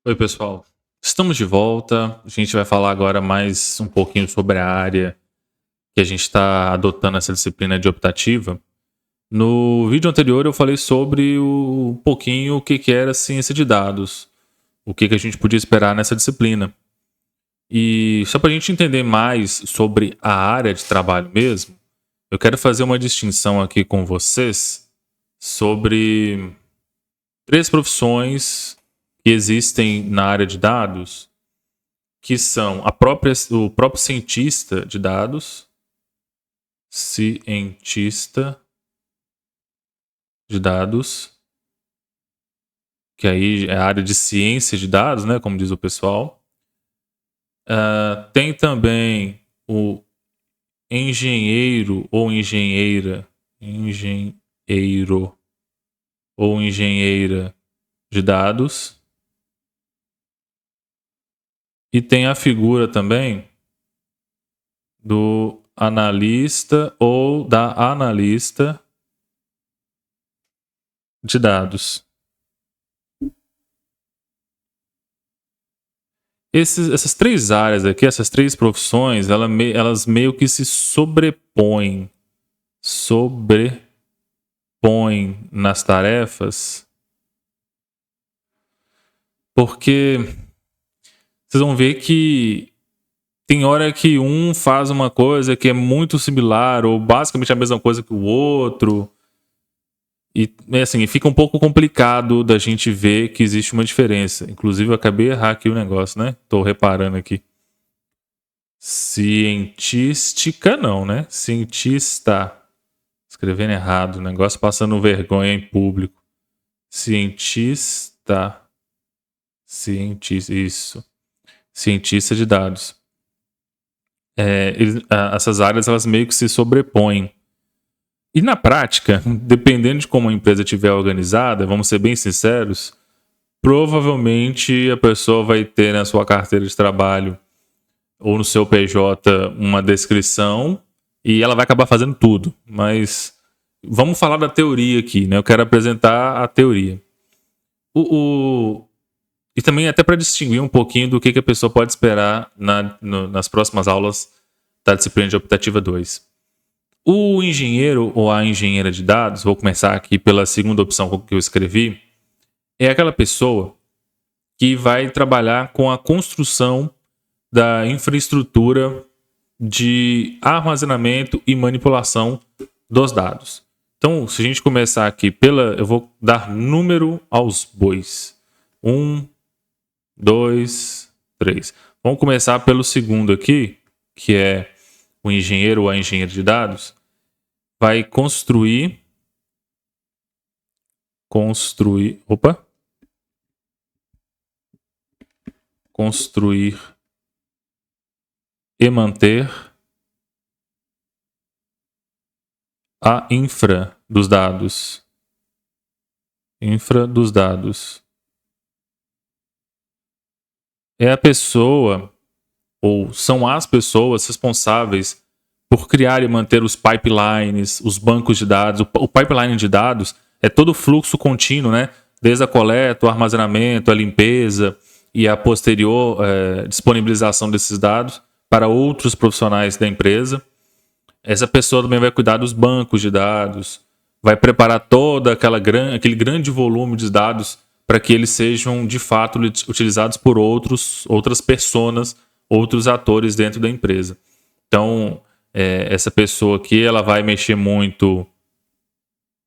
Oi, pessoal. Estamos de volta. A gente vai falar agora mais um pouquinho sobre a área que a gente está adotando essa disciplina de optativa. No vídeo anterior eu falei sobre um pouquinho o que era ciência de dados, o que a gente podia esperar nessa disciplina. E só para a gente entender mais sobre a área de trabalho mesmo, eu quero fazer uma distinção aqui com vocês sobre três profissões que existem na área de dados, que são o próprio cientista de dados, cientista de dados, que aí é a área de ciência de dados, né, como diz o pessoal. Tem também o engenheiro ou engenheira, engenheiro ou engenheira de dados. E tem a figura também do analista ou da analista de dados. Essas três áreas aqui, essas três profissões, elas meio que se sobrepõem nas tarefas, porque vocês vão ver que tem hora que um faz uma coisa que é muito similar ou basicamente a mesma coisa que o outro. E assim, fica um pouco complicado da gente ver que existe uma diferença. Inclusive, eu acabei de errar aqui o negócio, né? Tô reparando aqui. Cientística não, né? Cientista. Escrevendo errado, o negócio passando vergonha em público. Cientista. Cientista, isso. Cientista de dados. Essas áreas elas meio que se sobrepõem. E na prática, dependendo de como a empresa estiver organizada, vamos ser bem sinceros, provavelmente a pessoa vai ter na sua carteira de trabalho ou no seu PJ uma descrição e ela vai acabar fazendo tudo. Mas vamos falar da teoria aqui, né? Eu quero apresentar a teoria. E também até para distinguir um pouquinho do que a pessoa pode esperar nas próximas aulas da disciplina de optativa 2. O engenheiro ou a engenheira de dados, vou começar aqui pela segunda opção que eu escrevi, é aquela pessoa que vai trabalhar com a construção da infraestrutura de armazenamento e manipulação dos dados. Então, se a gente começar aqui eu vou dar número aos bois. 1, 2, 3. Vamos começar pelo segundo aqui, que é o engenheiro ou a engenheira de dados. Vai construir, e manter a infra dos dados. Infra dos dados. É a pessoa, ou são as pessoas responsáveis por criar e manter os pipelines, os bancos de dados. O pipeline de dados é todo o fluxo contínuo, né? Desde a coleta, o armazenamento, a limpeza e a posterior disponibilização desses dados para outros profissionais da empresa. Essa pessoa também vai cuidar dos bancos de dados, vai preparar todo aquele grande volume de dados para que eles sejam de fato utilizados por outras pessoas, outros atores dentro da empresa. Então, essa pessoa aqui ela vai mexer muito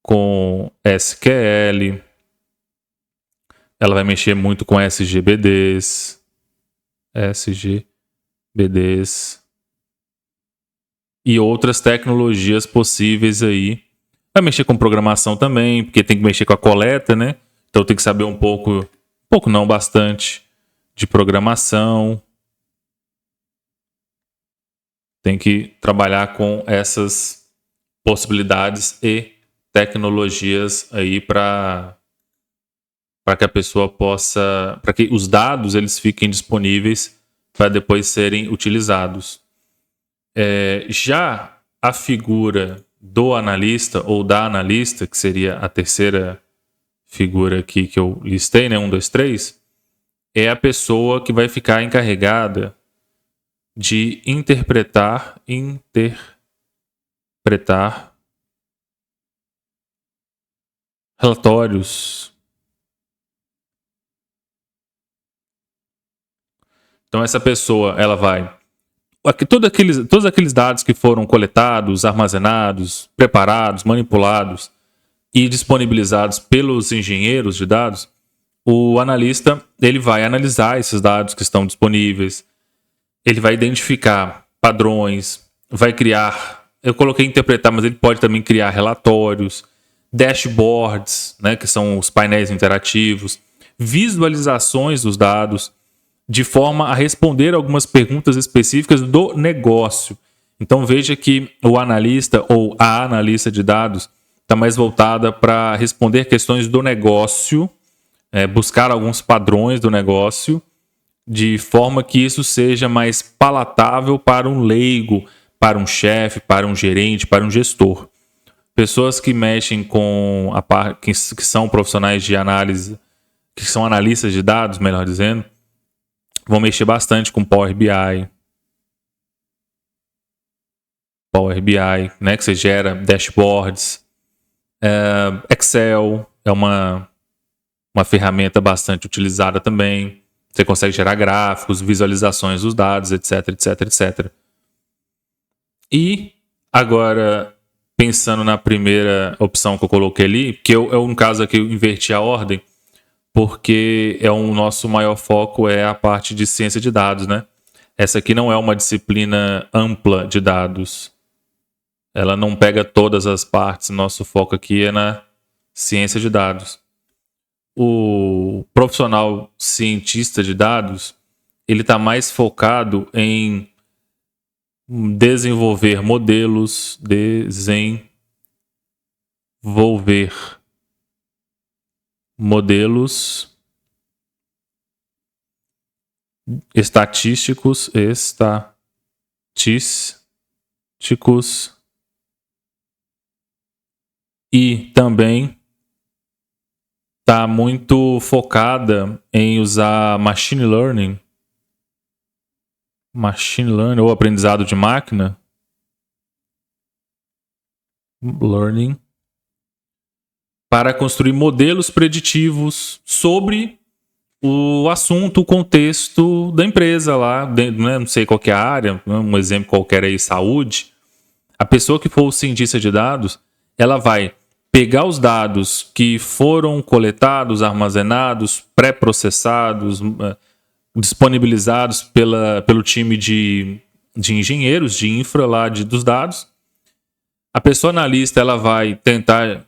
com SQL, ela vai mexer muito com SGBDs e outras tecnologias possíveis aí. Vai mexer com programação também, porque tem que mexer com a coleta, né? Então tem que saber um pouco não, bastante, de programação. Tem que trabalhar com essas possibilidades e tecnologias aí para que a pessoa possa, para que os dados eles fiquem disponíveis para depois serem utilizados. Já a figura do analista ou da analista, que seria a terceira figura aqui que eu listei, né? 1, 2, 3. é a pessoa que vai ficar encarregada de interpretar relatórios. Então essa pessoa, ela vai todos aqueles dados que foram coletados, armazenados, preparados, manipulados e disponibilizados pelos engenheiros de dados, o analista ele vai analisar esses dados que estão disponíveis, ele vai identificar padrões, vai criar, eu coloquei interpretar, mas ele pode também criar relatórios, dashboards, né, que são os painéis interativos, visualizações dos dados, de forma a responder algumas perguntas específicas do negócio. Então veja que o analista ou a analista de dados está mais voltada para responder questões do negócio, buscar alguns padrões do negócio, de forma que isso seja mais palatável para um leigo, para um chefe, para um gerente, para um gestor. Pessoas que mexem com a parte, que são profissionais de análise, que são analistas de dados, melhor dizendo, vão mexer bastante com Power BI. Né, que você gera dashboards. Excel é uma ferramenta bastante utilizada também. Você consegue gerar gráficos, visualizações dos dados, etc, etc, etc. E agora, pensando na primeira opção que eu coloquei ali, que é um caso aqui eu inverti a ordem, porque o nosso maior foco é a parte de ciência de dados, né? Essa aqui não é uma disciplina ampla de dados. Ela não pega todas as partes. Nosso foco aqui é na ciência de dados. O profissional cientista de dados, ele está mais focado em desenvolver modelos, estatísticos e também está muito focada em usar machine learning ou aprendizado de máquina, para construir modelos preditivos sobre o assunto, o contexto da empresa lá, né? Não sei qual que é a área, um exemplo qualquer aí, saúde. A pessoa que for o cientista de dados, ela vai pegar os dados que foram coletados, armazenados, pré-processados, disponibilizados pelo time de engenheiros, de infra lá dos dados. A pessoa analista ela vai tentar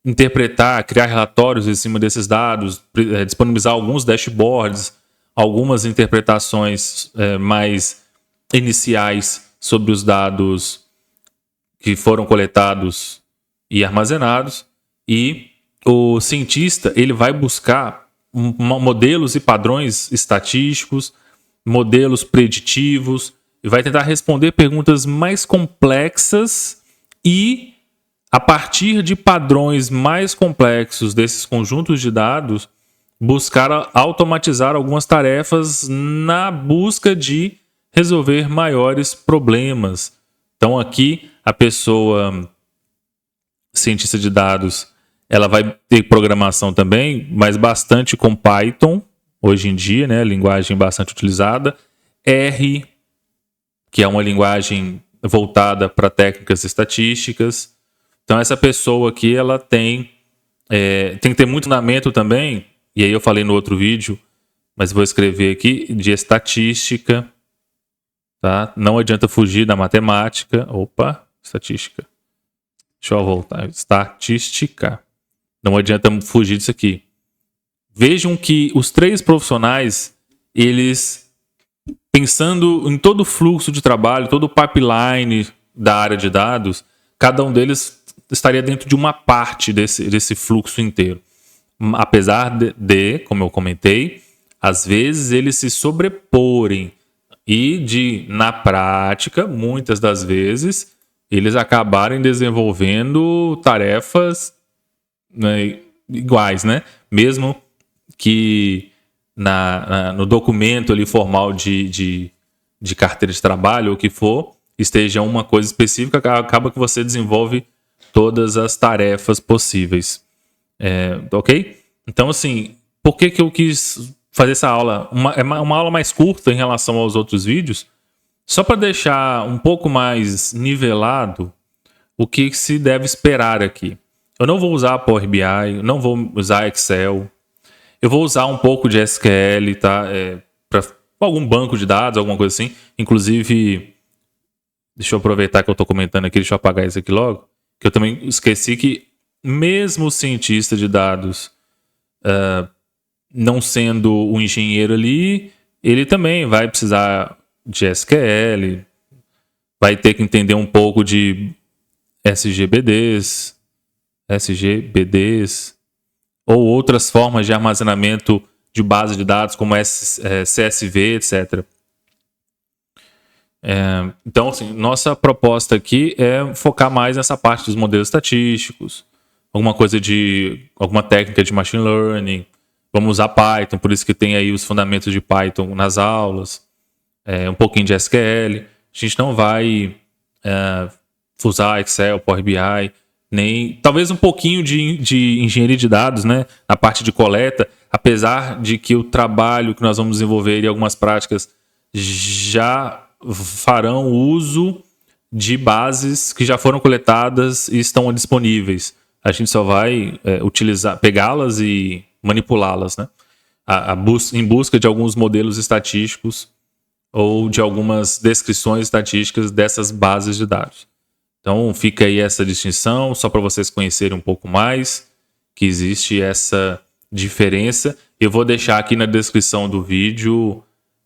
interpretar, criar relatórios em cima desses dados, disponibilizar alguns dashboards, algumas interpretações mais iniciais sobre os dados que foram coletados e armazenados, e o cientista ele vai buscar modelos e padrões estatísticos, modelos preditivos, e vai tentar responder perguntas mais complexas e, a partir de padrões mais complexos desses conjuntos de dados, buscar automatizar algumas tarefas na busca de resolver maiores problemas. Então aqui a pessoa cientista de dados, ela vai ter programação também, mas bastante com Python, hoje em dia, né, linguagem bastante utilizada. R, que é uma linguagem voltada para técnicas estatísticas. Então essa pessoa aqui, ela tem que ter muito fundamento também, e aí eu falei no outro vídeo, mas vou escrever aqui, de estatística, tá? Não adianta fugir da matemática. Estatística. Deixa eu voltar. Estatística. Não adianta fugir disso aqui. Vejam que os três profissionais, eles, pensando em todo o fluxo de trabalho, todo o pipeline da área de dados, cada um deles estaria dentro de uma parte desse fluxo inteiro. Apesar de, como eu comentei, às vezes eles se sobreporem e na prática, muitas das vezes, eles acabarem desenvolvendo tarefas, né, iguais, né? Mesmo que no documento ali formal de carteira de trabalho ou o que for, esteja uma coisa específica, acaba que você desenvolve todas as tarefas possíveis. Ok? Então, assim, por que eu quis fazer essa aula? É uma aula mais curta em relação aos outros vídeos, só para deixar um pouco mais nivelado o que se deve esperar aqui. Eu não vou usar Power BI, não vou usar Excel, eu vou usar um pouco de SQL, tá? Para algum banco de dados, alguma coisa assim. Inclusive, deixa eu aproveitar que eu estou comentando aqui, deixa eu apagar isso aqui logo, que eu também esqueci que mesmo o cientista de dados não sendo um engenheiro ali, ele também vai precisar de SQL, vai ter que entender um pouco de SGBDs, ou outras formas de armazenamento de base de dados, como CSV, etc. Então, assim, nossa proposta aqui é focar mais nessa parte dos modelos estatísticos, alguma técnica de machine learning. Vamos usar Python, por isso que tem aí os fundamentos de Python nas aulas, um pouquinho de SQL. A gente não vai usar Excel, Power BI, nem talvez um pouquinho de engenharia de dados, né? Na parte de coleta, apesar de que o trabalho que nós vamos desenvolver e algumas práticas já farão uso de bases que já foram coletadas e estão disponíveis. A gente só vai pegá-las e manipulá-las, né? Em busca de alguns modelos estatísticos ou de algumas descrições estatísticas dessas bases de dados. Então fica aí essa distinção, só para vocês conhecerem um pouco mais, que existe essa diferença. Eu vou deixar aqui na descrição do vídeo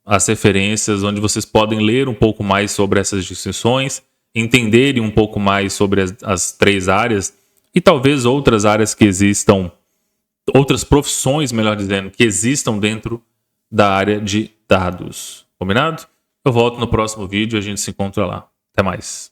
as referências onde vocês podem ler um pouco mais sobre essas distinções, entenderem um pouco mais sobre as três áreas e talvez outras áreas que existam, outras profissões, melhor dizendo, que existam dentro da área de dados. Combinado? Eu volto no próximo vídeo e a gente se encontra lá. Até mais.